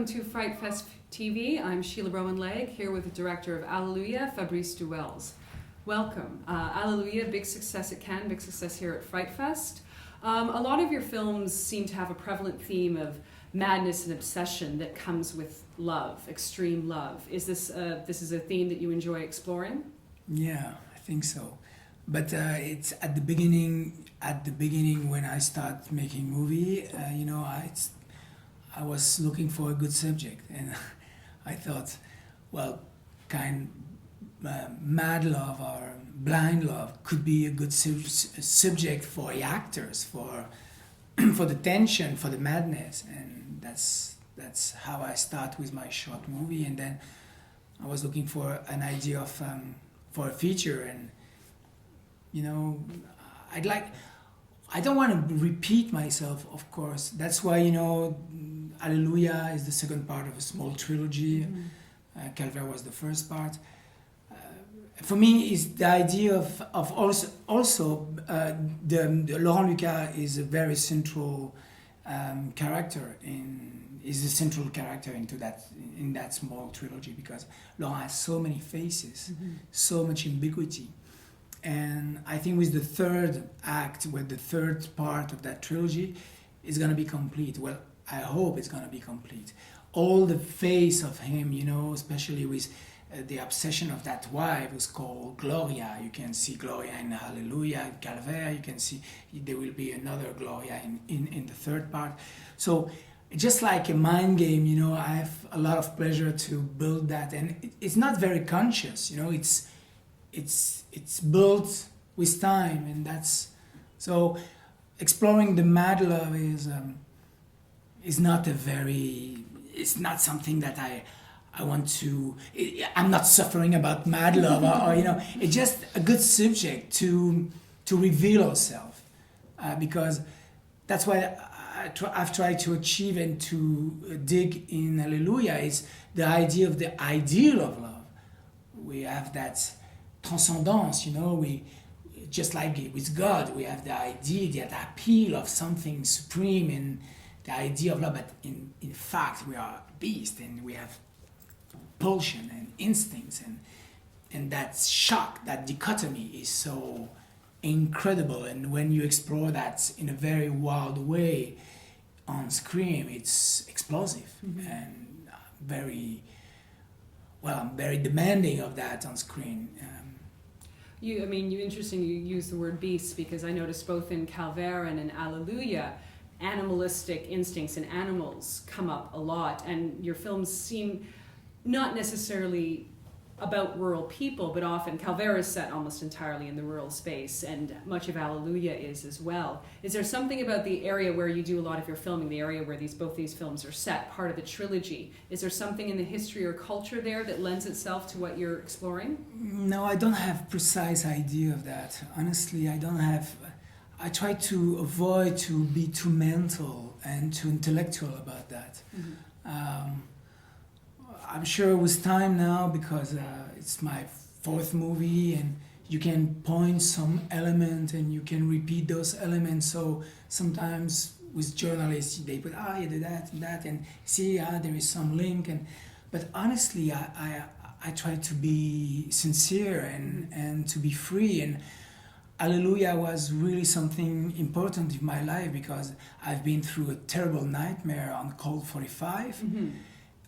welcome to FrightFest TV. I'm Shelagh Rowan-Legg, here with the director of Alleluia, Fabrice Du Welz. Welcome. Alleluia, big success at Cannes, big success here at FrightFest. A lot of your films seem to have a prevalent theme of madness and obsession that comes with love, extreme love. Is this is a theme that you enjoy exploring? Yeah, I think so. But it's at the beginning. At the beginning, when I start making movie, I was looking for a good subject, and I thought, well, mad love or blind love could be a good subject for the actors, for the tension, for the madness, and that's how I start with my short movie. And then I was looking for an idea of for a feature, and I don't want to repeat myself, of course. That's why Alleluia is the second part of a small trilogy. Calvaire was the first part. For me, is the idea of also the Laurent Lucas is a very central character is a central character in that small trilogy, because Laurent has so many faces, so much ambiguity. And I think with the third act, with the third part of that trilogy, it's going to be complete. Well, I hope it's going to be complete. All the face of him, especially with the obsession of that wife, was called Gloria. You can see Gloria in Alleluia, in Calvaire. You can see there will be another Gloria in the third part. So just like a mind game, I have a lot of pleasure to build that. And it's not very conscious, it's built with time, and that's so exploring the mad love is not it's not something that I want to. I'm not suffering about mad love, or it's just a good subject to reveal ourselves, because that's what I've tried to achieve and to dig in Alleluia is the idea of the ideal of love. We have that transcendence, we just like with God, we have the idea, the appeal of something supreme, and the idea of love. But in fact, we are beasts, and we have pulsion and instincts, and that shock, that dichotomy is so incredible. And when you explore that in a very wild way on screen, it's explosive and I'm very demanding of that on screen. You interesting you use the word beasts, because I noticed both in Calvaire and in Alleluia, animalistic instincts in animals come up a lot, and your films seem not necessarily about rural people, but often Calvaire is set almost entirely in the rural space, and much of Alleluia is as well. Is there something about the area where you do a lot of your filming, the area where both these films are set, part of the trilogy? Is there something in the history or culture there that lends itself to what you're exploring? No, I don't have precise idea of that. Honestly, I don't have. I try to avoid to be too mental and too intellectual about that. I'm sure with time now, because it's my fourth movie, and you can point some element and you can repeat those elements. So sometimes with journalists, they put, you did that and that, and see, there is some link. But honestly, I try to be sincere and to be free. And Alleluia was really something important in my life, because I've been through a terrible nightmare on Cold 45.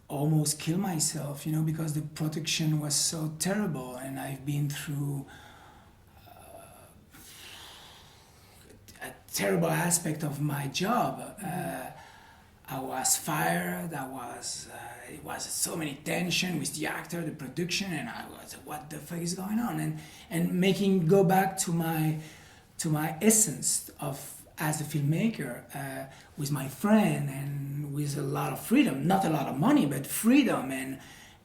Almost kill myself, because the production was so terrible, and I've been through a terrible aspect of my job. I was fired. It was so many tension with the actor, the production, and I was, what the fuck is going on? And go back to my essence of as a filmmaker, with my friend, and with a lot of freedom, not a lot of money, but freedom,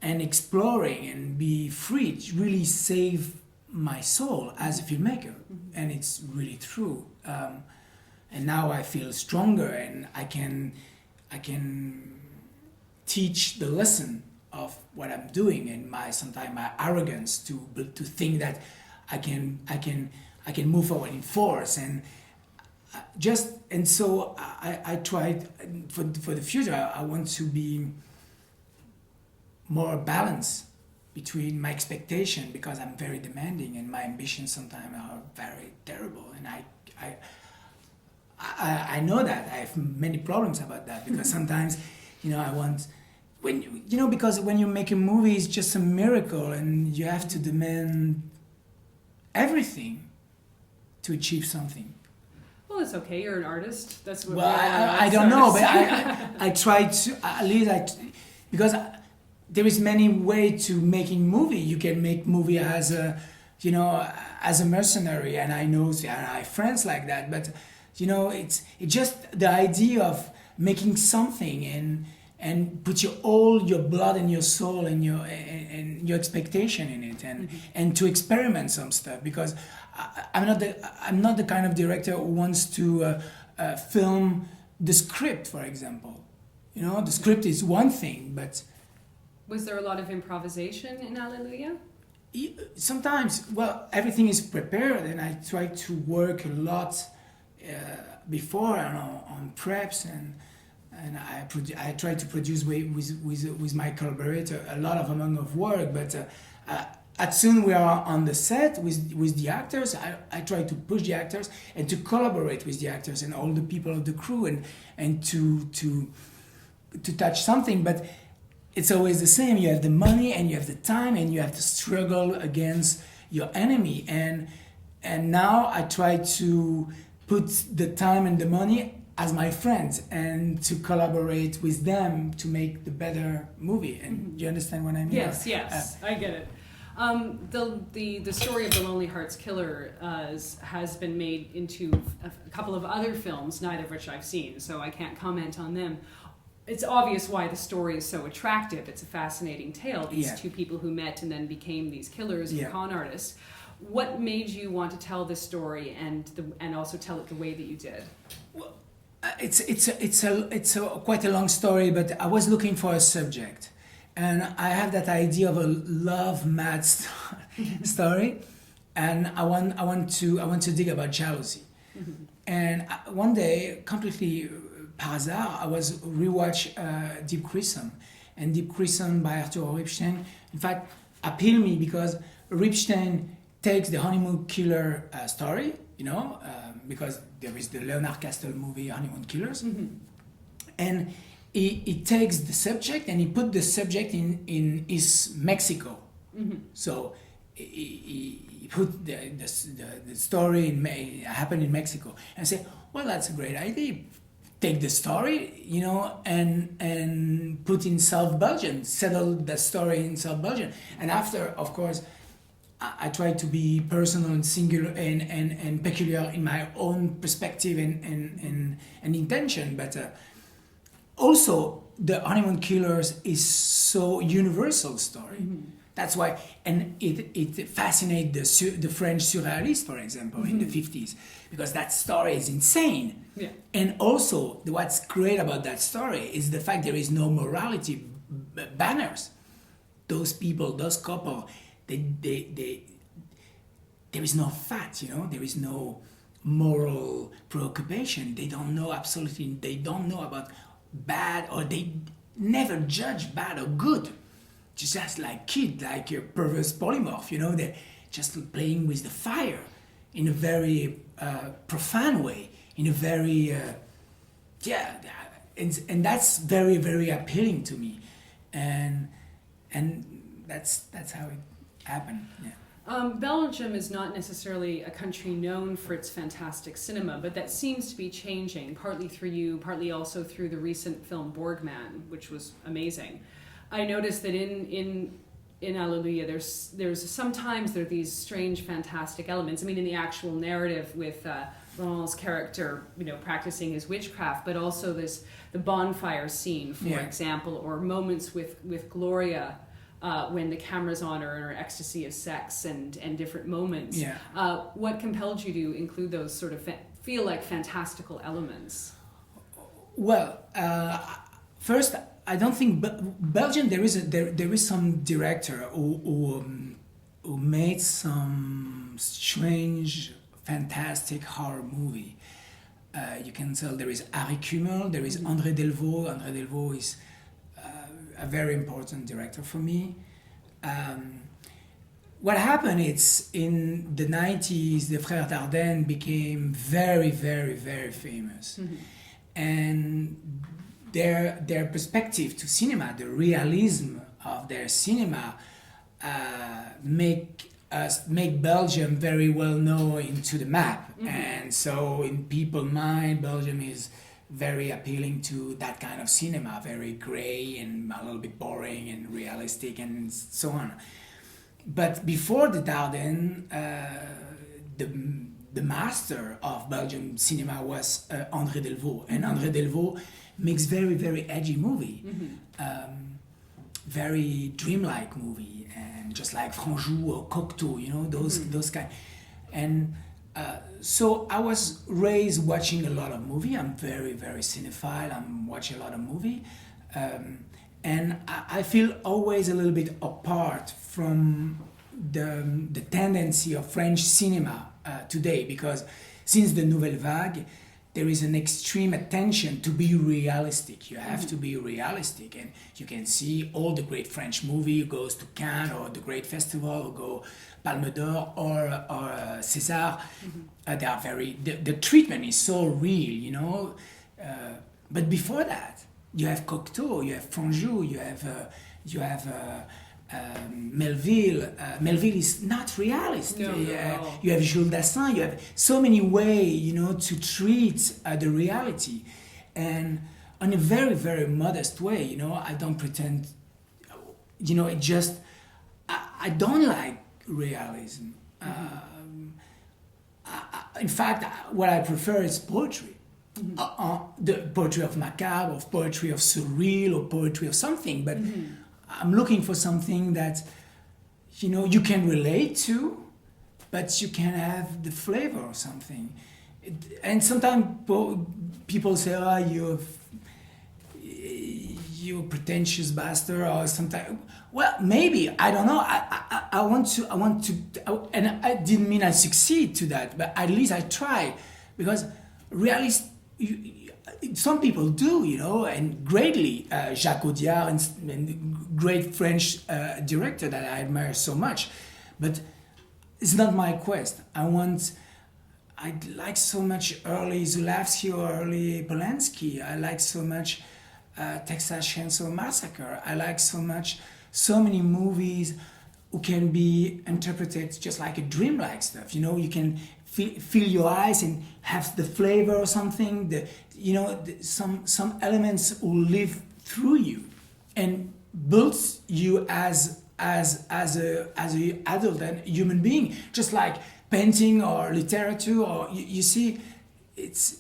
and exploring and be free. It really saved my soul as a filmmaker, and it's really true. And now I feel stronger, and I can teach the lesson of what I'm doing, and sometimes my arrogance to think that I can move forward in force, and so I tried for the future. I want to be more balance between my expectation, because I'm very demanding and my ambitions sometimes are very terrible, and I know that I have many problems about that, because sometimes, I want, because when you make a movie, it's just a miracle, and you have to demand everything to achieve something. Well, it's okay. You're an artist. That's what. Well, I don't know, but I try to, at least because there is many way to making movie. You can make movie as a, as a mercenary, and I know I have friends like that, but it's just the idea of making something and put all your blood and your soul and your expectation in it, and to experiment some stuff, because I'm not the kind of director who wants to film the script, for example. The script is one thing, but was there a lot of improvisation in Alleluia? Sometimes, well, everything is prepared, and I try to work a lot before on preps, and I try to produce with my collaborator a lot of amount of work, but as soon we are on the set with the actors, I try to push the actors and to collaborate with the actors and all the people of the crew, and to touch something. But it's always the same. You have the money and you have the time, and you have to struggle against your enemy. And now I try to put the time and the money as my friends, and to collaborate with them to make the better movie. And you understand what I mean? Yes, I get it. The story of the Lonely Hearts Killer has been made into a couple of other films, neither of which I've seen, so I can't comment on them. It's obvious why the story is so attractive. It's a fascinating tale. These two people who met and then became these killers and con artists. What made you want to tell this story and also tell it the way that you did? Well, it's quite a long story, but I was looking for a subject, and I have that idea of a love mad story, and I want to dig about jealousy. And one day, completely par hasard, I was rewatch Deep Crimson, and Deep Crimson by Arthur Ripstein, in fact, appealed me, because Ripstein takes the honeymoon killer story, because there is the Leonard Castle movie Honeymoon Killers, and he takes the subject and he put the subject in his Mexico. So he put the story happened in Mexico, and I say, well, that's a great idea. Take the story, and put in South Belgium, settle the story in South Belgium, and after, of course, I try to be personal and singular and peculiar in my own perspective and intention, but also the Honeymoon Killers is so universal story. That's why, and it fascinates the French surrealists, for example, in the 50s, because that story is insane. Yeah. And also, what's great about that story is the fact there is no morality banners. Those people, those couple, there is no fact, there is no moral preoccupation. They don't know about bad, or they never judge bad or good. Just like kid, like a perverse polymorph, they're just playing with the fire in a very profane way, in a very, and that's very, very appealing to me. And that's how it happened, yeah. Belgium is not necessarily a country known for its fantastic cinema, but that seems to be changing, partly through you, partly also through the recent film Borgman, which was amazing. I noticed that in Alleluia, there's sometimes there are these strange, fantastic elements. I mean, in the actual narrative with Laurent's character, practicing his witchcraft, but also the bonfire scene, for example, or moments with Gloria. When the camera's on her in her ecstasy of sex and different moments. Yeah. What compelled you to include those sort of feel like fantastical elements? Well, first, I don't think Belgium. There is some director who made some strange, fantastic horror movie. You can tell there is Harry Kummel, there is André Delvaux. André Delvaux is a very important director for me. What happened is in the 90s, the Frères Dardenne became very, very, very famous. And their perspective to cinema, the realism of their cinema, make Belgium very well known into the map. And so in people's mind, Belgium is very appealing to that kind of cinema, very gray and a little bit boring and realistic and so on. But before the Dardenne, the master of Belgian cinema was André Delvaux. And André Delvaux makes very, very edgy movie, very dreamlike movie, and just like Franjou or Cocteau, you know, those kind. And so I was raised watching a lot of movie. I'm very, very cinephile. I'm watching a lot of movie. And I feel always a little bit apart from the tendency of French cinema today, because since the Nouvelle Vague, there is an extreme attention to be realistic. You have to be realistic, and you can see all the great French movie goes to Cannes or the great festival, or go Palme d'Or or César. They are very. The treatment is so real, you know. But before that, you have Cocteau, you have Franjou, you have Melville. Melville is not realist. No, you have Jules Dassin. You have so many ways, you know, to treat the reality, and in a very, very modest way. You know, I don't pretend. You know, it just I don't like realism. In fact, what I prefer is poetry. The poetry of macabre, of poetry of surreal, or poetry of something, but I'm looking for something that, you know, you can relate to, but you can have the flavor of something. And sometimes people say, "Oh, you pretentious bastard," or sometimes. Well, maybe, I don't know. I want to, and I didn't mean I succeed to that, but at least I try, because realist. Some people do, you know, and greatly. Jacques Audiard and great French director that I admire so much, but it's not my quest. I like so much early Zulawski or early Polanski. I like so much Texas Chainsaw Massacre. I like so many movies who can be interpreted just like a dreamlike stuff. You know, you can fill your eyes and have the flavor or something. Some elements will live through you and builds you as a adult and human being. Just like painting or literature, or you see, it's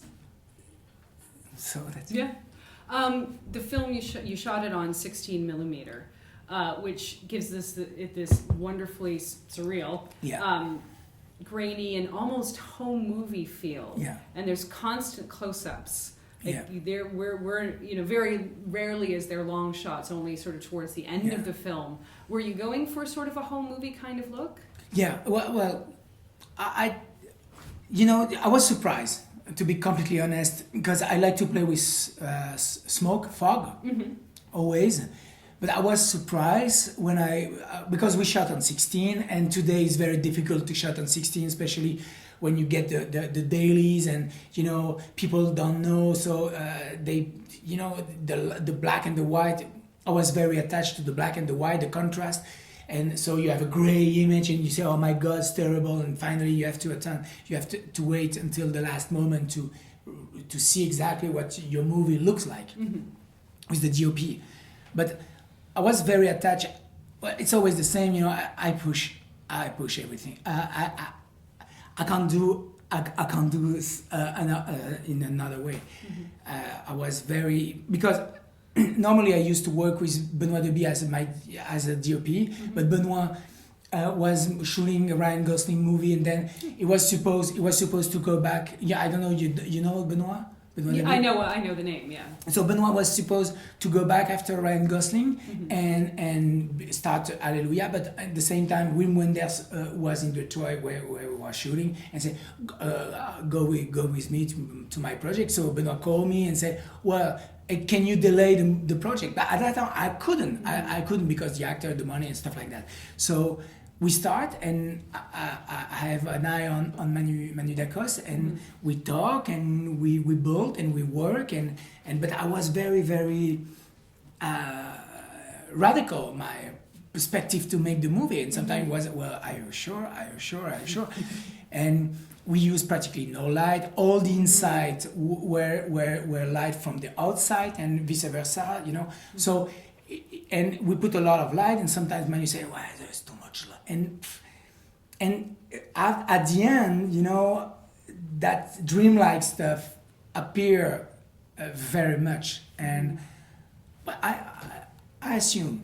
so that's yeah. The film you shot it on 16 millimeter, which gives this wonderfully surreal. Yeah. Grainy and almost home movie feel. Yeah. And there's constant close-ups. Like Yeah. we're very rarely is there long shots, only sort of towards the end of the film. Were you going for sort of a home movie kind of look? Yeah. Well, I was surprised, to be completely honest, because I like to play with smoke, fog, always. But I was surprised when because we shot on 16, and today is very difficult to shot on 16, especially when you get the dailies, and you know people don't know, so they, you know, the black and the white. I was very attached to the black and the white, the contrast, and so you have a gray image, and you say, "Oh my God, it's terrible!" And finally, you have to wait until the last moment to see exactly what your movie looks like with the DOP, but. I was very attached. Well, it's always the same, you know. I push everything. I can't do this in another way. I was very, because normally I used to work with Benoît Deby as a DOP, but Benoît was shooting a Ryan Gosling movie, and then it was supposed to go back. Yeah, I don't know. You know Benoît Benoit Yeah, I know the name. Yeah. So Benoit was supposed to go back after Ryan Gosling and start Alleluia, but at the same time, Wim Wenders was in Detroit where we were shooting and said, go with me to my project. So Benoit called me and said, well, can you delay the project? But at that time, I couldn't. I couldn't because the actor, the money and stuff like that. So we start, and I have an eye on Manu Dacos, and we talk, and we build, and we work, but I was very, very radical, my perspective to make the movie, and sometimes it was, well, are you sure? Are you sure? Are you sure? And we used practically no light. All the inside were light from the outside, and vice versa, you know. So, and we put a lot of light, and sometimes Manu say, well, there's too much light. And at the end, you know, that dreamlike stuff appear very much, but I assume,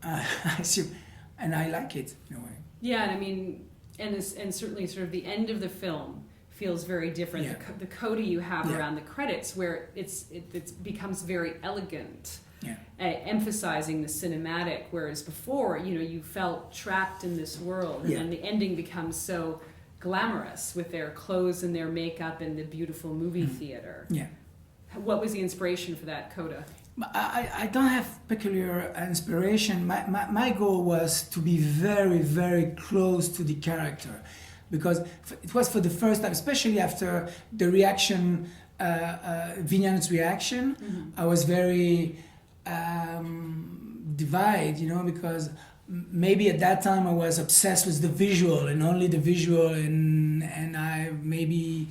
and I like it in a way. Yeah, and I mean, and certainly sort of the end of the film feels very different. Yeah. The coda you have Yeah. around the credits, where it becomes very elegant. Yeah. Emphasizing the cinematic, whereas before, you know, you felt trapped in this world, and Yeah. then the ending becomes so glamorous with their clothes and their makeup and the beautiful movie theater. Yeah. What was the inspiration for that coda? I don't have peculiar inspiration. My goal was to be very, very close to the character, because it was for the first time, especially after the reaction, Vignan's reaction, I was very divided, you know, because maybe at that time I was obsessed with the visual and only the visual, and I maybe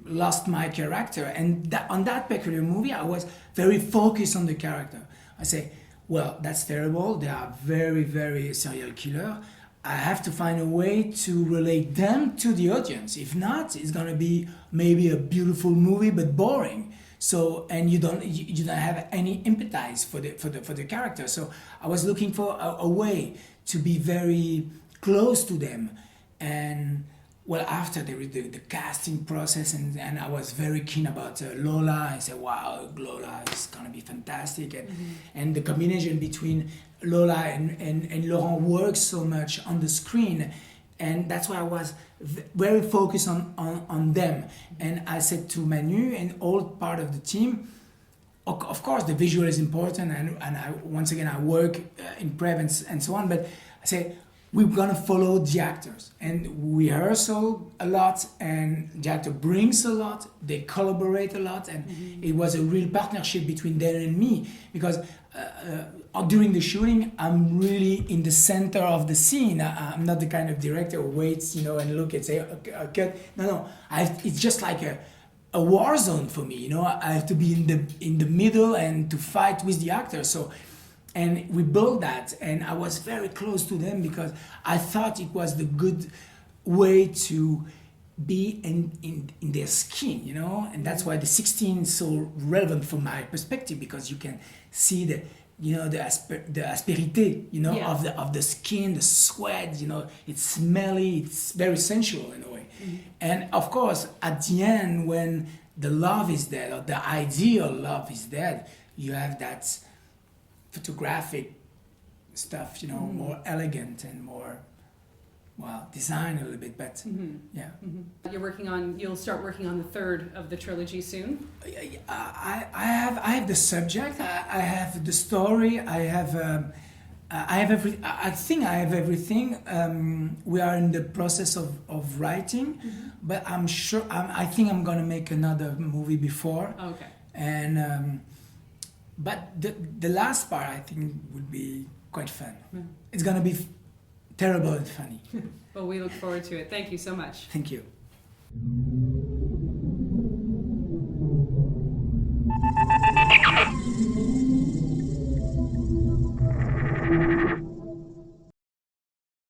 lost my character. And on that peculiar movie, I was very focused on the character. I say, well, that's terrible. They are very, very serial killer. I have to find a way to relate them to the audience. If not, it's gonna be maybe a beautiful movie but boring. So, and you don't have any empathize for the character. So I was looking for a way to be very close to them. And well, after the casting process, and I was very keen about Lola. I said, wow, Lola is gonna be fantastic, and the combination between Lola and Laurent works so much on the screen, and that's why I was very focused on them. And I said to Manu and all part of the team, of course the visual is important, and I once again I work in prep and so on, but I said, we're gonna follow the actors, and we rehearsal a lot, and the actor brings a lot, they collaborate a lot, and it was a real partnership between them and me, because during the shooting, I'm really in the center of the scene. I'm not the kind of director who waits, you know, and look and say, okay, cut. No, it's just like a war zone for me, you know. I have to be in the middle and to fight with the actor. So. And we built that, and I was very close to them because I thought it was the good way to be in their skin, you know, and that's why the 16 is so relevant from my perspective, because you can see the asperité, you know, Yeah. of the skin, the sweat, you know, it's smelly, it's very sensual in a way, and of course at the end when the love is dead, or the ideal love is dead, you have that photographic stuff, you know, more elegant and more, well, designed a little bit, but yeah. You'll start working on the third of the trilogy soon? I have the subject, I have the story, I have I think I have everything. We are in the process of writing, but I'm sure, I think I'm gonna make another movie before. Okay. And but the last part I think would be quite fun. It's gonna be terrible and funny. Well, we look forward to it. Thank you so much. Thank you.